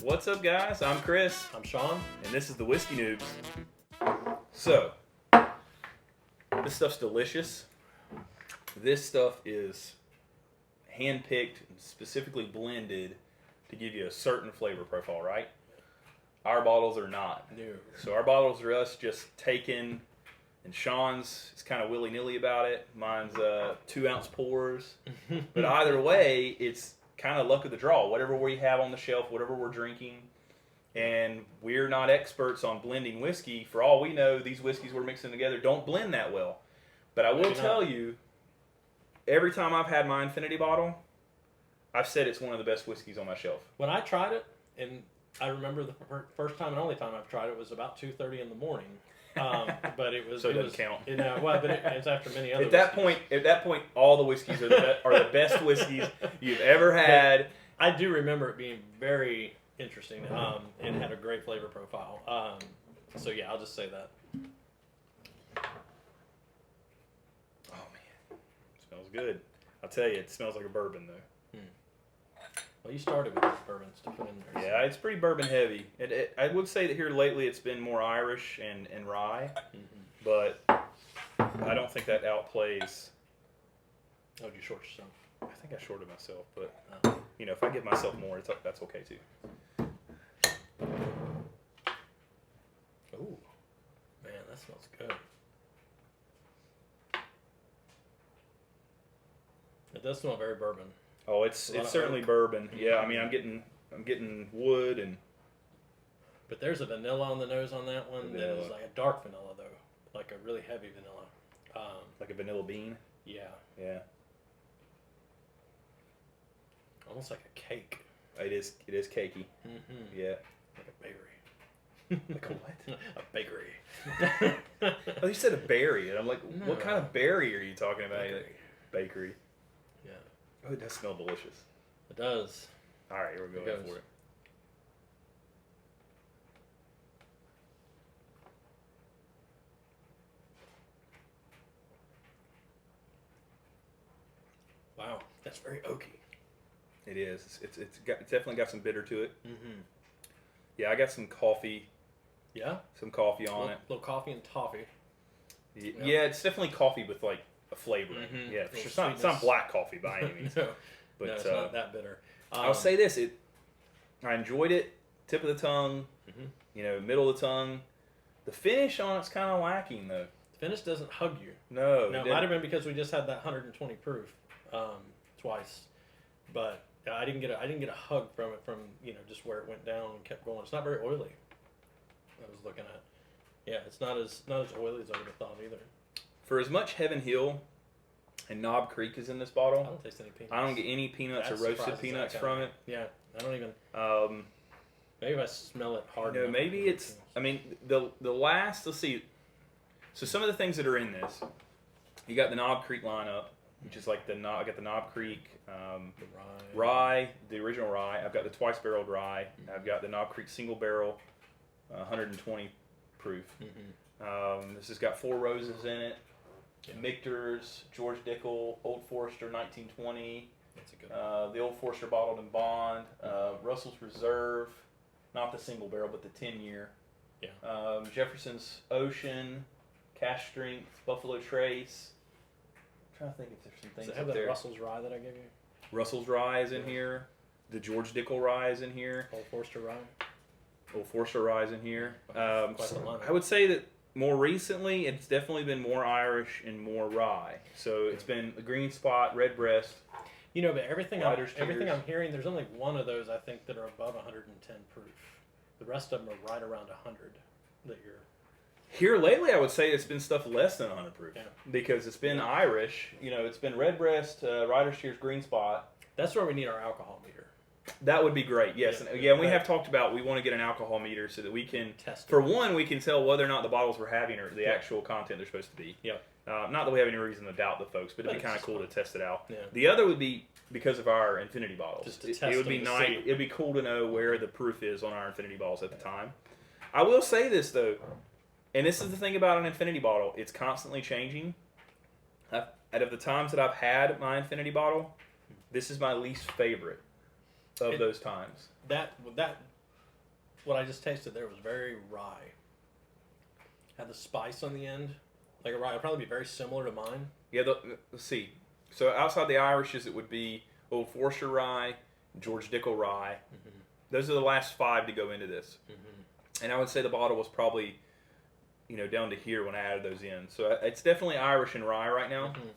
What's up, guys? I'm Chris, I'm Sean. and this is the Whiskey Noobs. So, this stuff's delicious. This stuff is hand-picked and specifically blended to give you a certain flavor profile, right? Our bottles are not. No. So our bottles are us just taking, and Sean's is kind of willy-nilly about it. Mine's 2-ounce pours. But either way, it's kind of luck of the draw. Whatever we have on the shelf, whatever we're drinking. And we're not experts on blending whiskey. For all we know, these whiskeys we're mixing together don't blend that well. But I will tell you, every time I've had my Infinity bottle, I've said it's one of the best whiskeys on my shelf. When I tried it, and I remember the first time and only time I've tried it was about 2:30 in the morning. But it was So it doesn't count. You know, well, but it's after many other. At that point, all the whiskeys are the best whiskeys you've ever had. But I do remember it being very interesting and had a great flavor profile. So yeah, I'll just say that. Oh man, it smells good. I'll tell you, it smells like a bourbon though. Well, you started with these bourbons to put in there. Yeah, it's pretty bourbon heavy. I would say that here lately it's been more Irish and rye, but I don't think that outplays. Oh, did you short yourself? I think I shorted myself, but you know, if I give myself more, that's okay too. Ooh, man, that smells good. It does smell very bourbon. Oh, it's certainly bourbon. Yeah, I mean, I'm getting wood and. But there's a vanilla on the nose on that one. That is like a dark vanilla though, like a really heavy vanilla. Like a vanilla bean. Yeah. Yeah. Almost like a cake. It is cakey. Mm-hmm. Yeah. Like a bakery. Like a what? A bakery. Oh, you said a berry, and I'm like, No. what kind of berry are you talking about? Bakery. Bakery. Yeah. Oh, it does smell delicious. It does. All right, here we go for it. Wow, that's very oaky. It is. It's definitely got some bitter to it. Mm-hmm. Yeah, I got some coffee. Yeah. Some coffee on it. Little coffee and toffee. Yeah, it's definitely coffee with like a flavor. Mm-hmm. Yeah, for sure. It's not black coffee by any means. No, But it's not that bitter. I'll say this: I enjoyed it. Tip of the tongue, Mm-hmm. Middle of the tongue. The finish on it's kind of lacking though. The finish doesn't hug you. No, Now, it might have been because we just had that 120 proof twice, but I didn't get a hug from it from just where it went down and kept going. It's not very oily. I was looking at. Yeah, it's not as oily as I would have thought either. For as much Heaven Hill and Knob Creek is in this bottle, I don't taste any peanuts. I don't get any peanuts That or roasted surprises peanuts that from guy. it. Yeah, I don't even. Maybe if I smell it hard. enough, Maybe it's. I mean, the last. Let's see. So some of the things that are in this, you got the Knob Creek lineup, which is like I got the Knob Creek the rye, the original rye. I've got the twice barreled rye. I've got the Knob Creek single barrel, 120 proof. Mm-hmm. This has got Four Roses in it. Yeah. Michter's, George Dickel, Old Forester 1920. That's a good one. The Old Forester bottled in bond. Russell's Reserve, not the single barrel, but the 10-year. Yeah. Jefferson's Ocean, Cash Strength, Buffalo Trace. I'm trying to think if there's some things Does it have up that there. Russell's rye that I gave you? Russell's Rye is in here. The George Dickel Rye is in here. Old Forster rye. Old Forester Rye is in here. Quite the lineup. I would say that more recently, it's definitely been more Irish and more rye. So it's been a Green Spot, Redbreast. But everything I'm Tears. hearing, there's only one of those I think that are above 110 proof. The rest of them are right around 100. That you're. Here lately, I would say it's been stuff less than 100 proof. Yeah. Because it's been Irish. It's been Redbreast, Rider's Tears, Green Spot. That's where we need our alcohol meter. That would be great, yes. Yeah. And we have talked about we want to get an alcohol meter so that we can, Test it. for one, we can tell whether or not the bottles we're having are the actual content they're supposed to be. Yeah. Not that we have any reason to doubt the folks, but it'd be But kind of it's cool fun. to test it out. Yeah. The other would be because of our Infinity bottles. Just to It test would be them to nice. see. It'd be cool to know where the proof is on our Infinity bottles at the time. I will say this though, and this is the thing about an Infinity bottle: it's constantly changing. Out of the times that I've had my Infinity bottle, this is my least favorite of those times. That what I just tasted there was very rye. Had the spice on the end, like a rye. It'd probably be very similar to mine. Yeah, let's see. So outside the Irishes, it would be Old Forster rye, George Dickel rye. Mm-hmm. Those are the last 5 to go into this. Mm-hmm. And I would say the bottle was probably, down to here when I added those in. So it's definitely Irish and rye right now. Mm-hmm.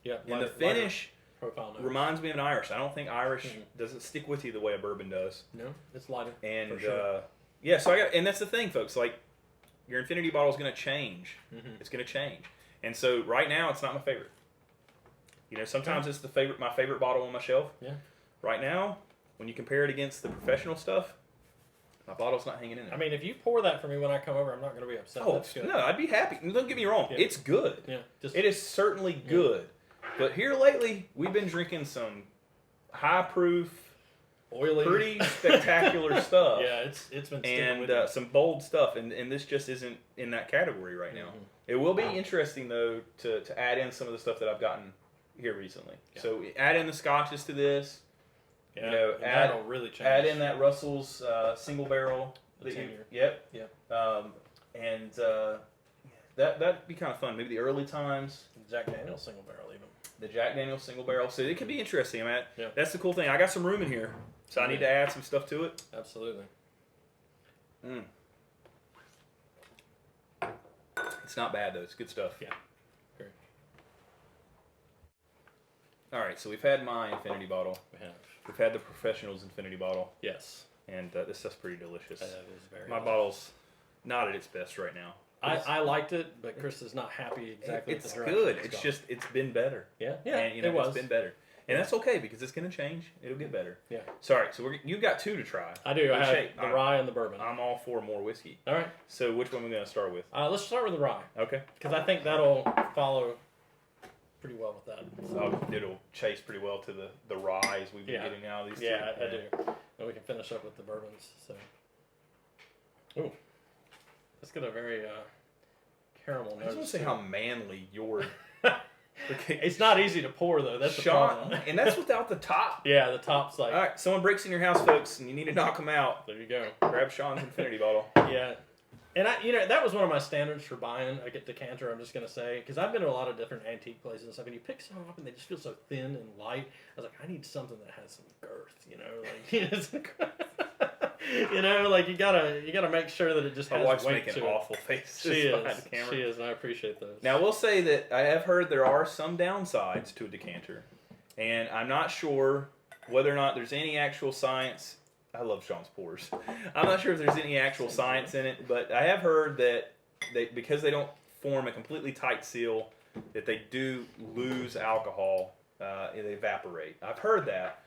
Yeah, And the finish profile notes. reminds me of an Irish. I don't think Irish doesn't stick with you the way a bourbon does. No, it's lighter. And for sure. so and that's the thing, folks. Like, your Infinity bottle is going to change. Mm-hmm. It's going to change. And so right now, it's not my favorite. Sometimes it's my favorite bottle on my shelf. Yeah. Right now, when you compare it against the professional stuff, my bottle's not hanging in there. I mean, if you pour that for me when I come over, I'm not going to be upset. Oh, That's good. no, I'd be happy. Don't get me wrong. Yeah. It's good. Yeah. It is certainly good. But here lately, we've been drinking some high-proof, oily, pretty spectacular stuff. Yeah, it's been sticking And with me. some bold stuff. And this just isn't in that category right now. Mhm. It will be interesting, though, to add in some of the stuff that I've gotten here recently. Yeah. So add in the scotches to this. Yeah, and that'll really change. Add in that Russell's single barrel. The That you, tenure. yep. Yep. And that'd be kind of fun. Maybe the early times. Jack Daniel's single barrel even. The Jack Daniel's single barrel. So it could be interesting. I mean, Yeah. that's the cool thing. I got some room in here. So I need to add some stuff to it. Absolutely. It's not bad, though. It's good stuff. Yeah. Great. All right. So we've had my Infinity bottle. We have. We've had the Professional's Infinity bottle. Yes. And this stuff's pretty delicious. That is very My nice. bottle's not at its best right now. I liked it, but Chris is not happy exactly with It's the direction good. it's It's gone. just, it's been better. Yeah, yeah, And, it was. It's been better. And that's okay because it's going to change. It'll get better. Yeah. Sorry. So you've got 2 to try. I do. I Which, have hey, the rye and the bourbon. I'm all for more whiskey. All right. So which one are we going to start with? Let's start with the rye Okay. because I think that'll follow pretty well with that. So it'll chase pretty well to the rye as we've been Yeah. getting now. These Yeah, two. I do. And we can finish up with the bourbons. So, ooh, let's get a very caramel I just want note. to say how manly your. It's not easy to pour though. That's the Sean, problem. and that's without the top. Yeah, the top's like. All right, someone breaks in your house, folks, and you need to knock them out. There you go. Grab Sean's Infinity bottle. Yeah. And that was one of my standards for buying a decanter. I'm just gonna say because I've been to a lot of different antique places and stuff, and you pick some up and they just feel so thin and light. I was like, I need something that has some girth, like you gotta make sure that it just My has wife's weight making to it. awful faces She behind is. the camera. She is, and I appreciate those. Now, we'll say that I have heard there are some downsides to a decanter, and I'm not sure whether or not there's any actual science. I love Sean's pours. I'm not sure if there's any actual science in it, but I have heard that because they don't form a completely tight seal, that they do lose alcohol. They evaporate. I've heard that.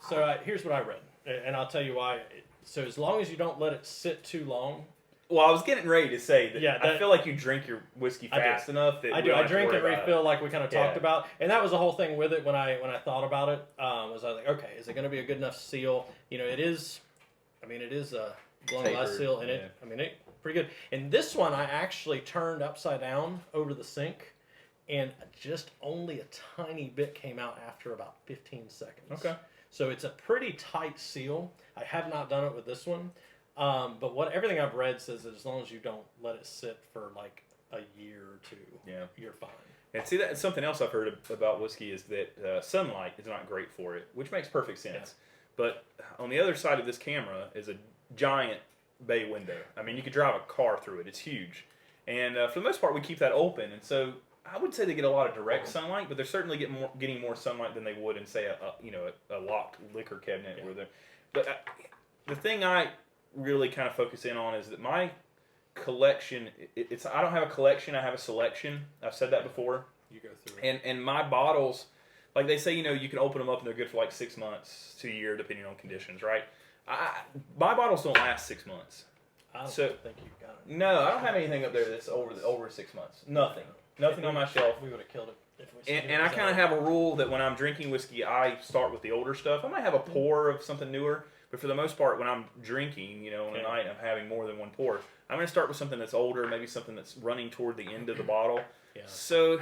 So here's what I read, and I'll tell you why. So as long as you don't let it sit too long. Well, I was getting ready to say that, Yeah, I feel like you drink your whiskey I do. fast enough that I we do. don't I have to drink worry and about refill like we kind of talked Yeah. about, and that was the whole thing with it when I thought about it. Was I was like, okay, is it going to be a good enough seal? It is. I mean, it is a blown glass Tapered, seal, and yeah. it pretty good. And this one I actually turned upside down over the sink, and just only a tiny bit came out after about 15 seconds. Okay. So it's a pretty tight seal. I have not done it with this one. But everything I've read says that as long as you don't let it sit for like a year or two, Yeah. you're fine. And see, that's something else I've heard about whiskey is that sunlight is not great for it, which makes perfect sense. But on the other side of this camera is a giant bay window. I mean, you could drive a car through it. It's huge. And for the most part, we keep that open. And so I would say they get a lot of direct sunlight, but they're certainly getting more sunlight than they would in, say, a locked liquor cabinet. Yeah. Where they're, but the thing I really kind of focus in on is that my collection, I don't have a collection, I have a selection. I've said that before. You go through it. And my bottles, like they say, you can open them up and they're good for like 6 months to a year, depending on conditions, right? My bottles don't last 6 months. I don't So- think you've got it. No, I don't have anything up there that's over 6 months. Nothing on my shelf. We would have killed it. If we And I kind of have a rule that when I'm drinking whiskey, I start with the older stuff. I might have a pour of something newer, But for the most part, when I'm drinking, on a night, I'm having more than one pour. I'm going to start with something that's older, maybe something that's running toward the end of the bottle. Yeah. So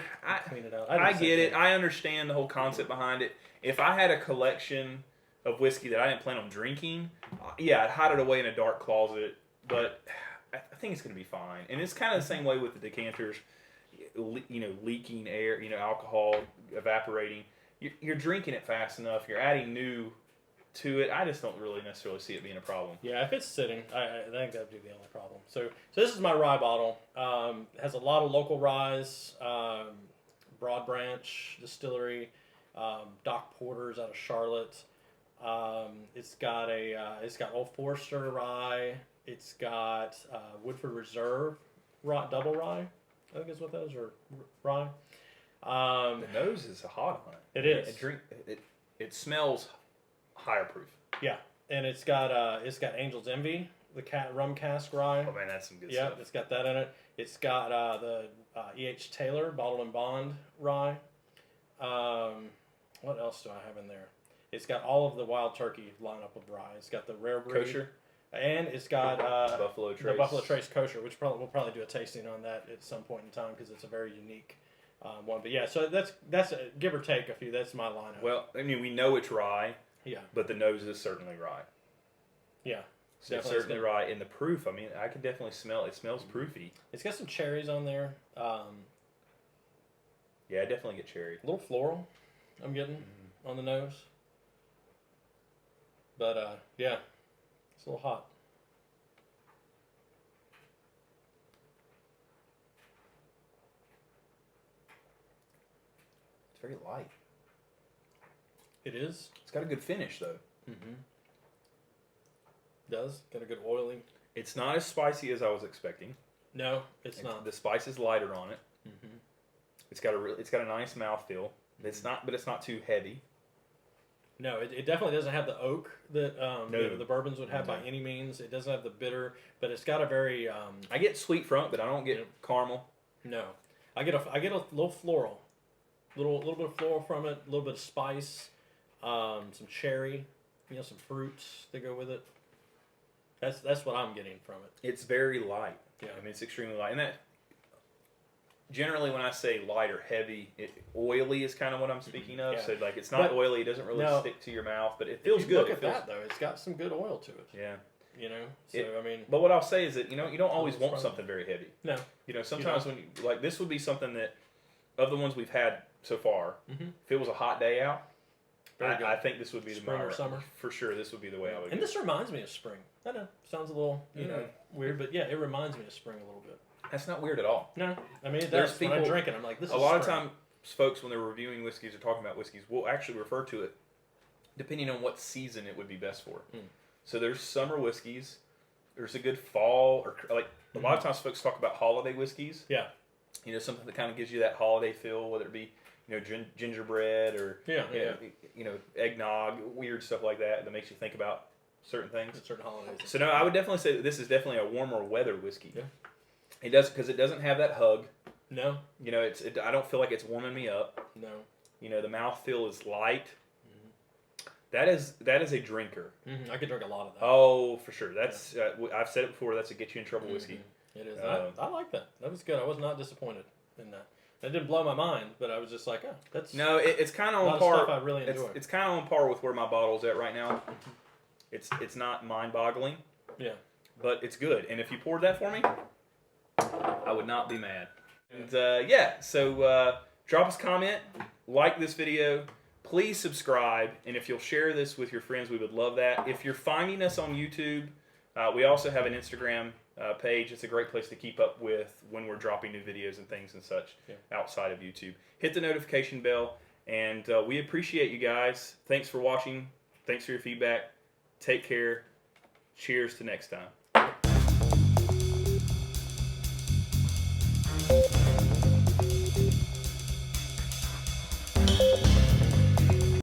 Clean it out. I get it. I understand the whole concept behind it. If I had a collection of whiskey that I didn't plan on drinking, I'd hide it away in a dark closet. But I think it's going to be fine. And it's kind of the same way with the decanters, leaking air, alcohol evaporating. You're drinking it fast enough. You're adding new to it. I just don't really necessarily see it being a problem. Yeah, if it's sitting, I think that would be the only problem. So this is my rye bottle. Has a lot of local ryes, Broad Branch Distillery, Doc Porter's out of Charlotte. It's got Old Forester rye. It's got Woodford Reserve double rye. I think is what those are, rye. The nose is hot on it. It is. It smells higher proof. Yeah, and it's got Angel's Envy, the rum cask rye. Oh man, that's some good stuff. Yeah, it's got that in it. It's got the E.H. Taylor Bottled and Bond rye. What else do I have in there? It's got all of the Wild Turkey lineup of rye. It's got the rare breed. Kosher. And it's got Buffalo Trace. the Buffalo Trace Kosher, which we'll probably do a tasting on that at some point in time because it's a very unique one. But yeah, so that's give or take a few. That's my lineup. Well, I mean, we know it's rye. Yeah. But the nose is certainly rye. Yeah. So it's certainly rye. In the proof, I mean, I can definitely smell it. It smells proofy. It's got some cherries on there. Yeah, I definitely get cherry. A little floral I'm getting on the nose. But, yeah, it's a little hot. It's very light. It is. It's got a good finish, though. Mm-hmm. Does. Got a good oiling. It's not as spicy as I was expecting. No, it's not. The spice is lighter on it. Mm-hmm. It's got a nice mouthfeel. It's not too heavy. No, it definitely doesn't have the oak that the bourbons would have by any means. It doesn't have the bitter, but it's got a very. I get sweet front, but I don't get caramel. No, I get a little floral, little bit of floral from it, a little bit of spice, some cherry, some fruits that go with it. That's what I'm getting from it. It's very light. Yeah, I mean it's extremely light, and that. Generally, when I say light or heavy, oily is kind of what I'm speaking of. Yeah. So, like, it's not oily; it doesn't really stick to your mouth, but it feels good. Look at that, though; it's got some good oil to it. Yeah. I mean. But what I'll say is that you don't always want something very heavy. No. Sometimes when this would be something that, of the ones we've had so far, if it was a hot day out, I think this would be spring or summer for sure. This would be the way I would. And this reminds me of spring. I know, sounds a little weird, but yeah, it reminds me of spring a little bit. That's not weird at all. No, I mean, there's people, when I drink it, I'm like, this is a lot spring. of times, folks, when they're reviewing whiskeys or talking about whiskeys, will actually refer to it depending on what season it would be best for. So there's summer whiskeys. There's a good fall, or like a lot of times folks talk about holiday whiskeys. Yeah. Something that kind of gives you that holiday feel, whether it be, gingerbread or eggnog, weird stuff like that makes you think about certain things. Certain holidays. So no, I would definitely say that this is definitely a warmer weather whiskey. Yeah. It does, because it doesn't have that hug. No. I don't feel like it's warming me up. No. The mouthfeel is light. That is a drinker. I could drink a lot of that. Oh, for sure. That's I've said it before. That's a get you in trouble whiskey. It is. I like that. That was good. I was not disappointed in that. That didn't blow my mind, but I was just like, oh, that's it's kind of on par. par. Stuff I really enjoy. It's kind of on par with where my bottle's at right now. It's not mind-boggling. Yeah. But it's good. And if you poured that for me, I would not be mad. And so drop us a comment, like this video. Please subscribe, and if you'll share this with your friends, we would love that. If you're finding us on YouTube, we also have an Instagram page. It's a great place to keep up with when we're dropping new videos and things and such outside of YouTube. Hit the notification bell, and we appreciate you guys. Thanks for watching. Thanks for your feedback. Take care. Cheers to next time.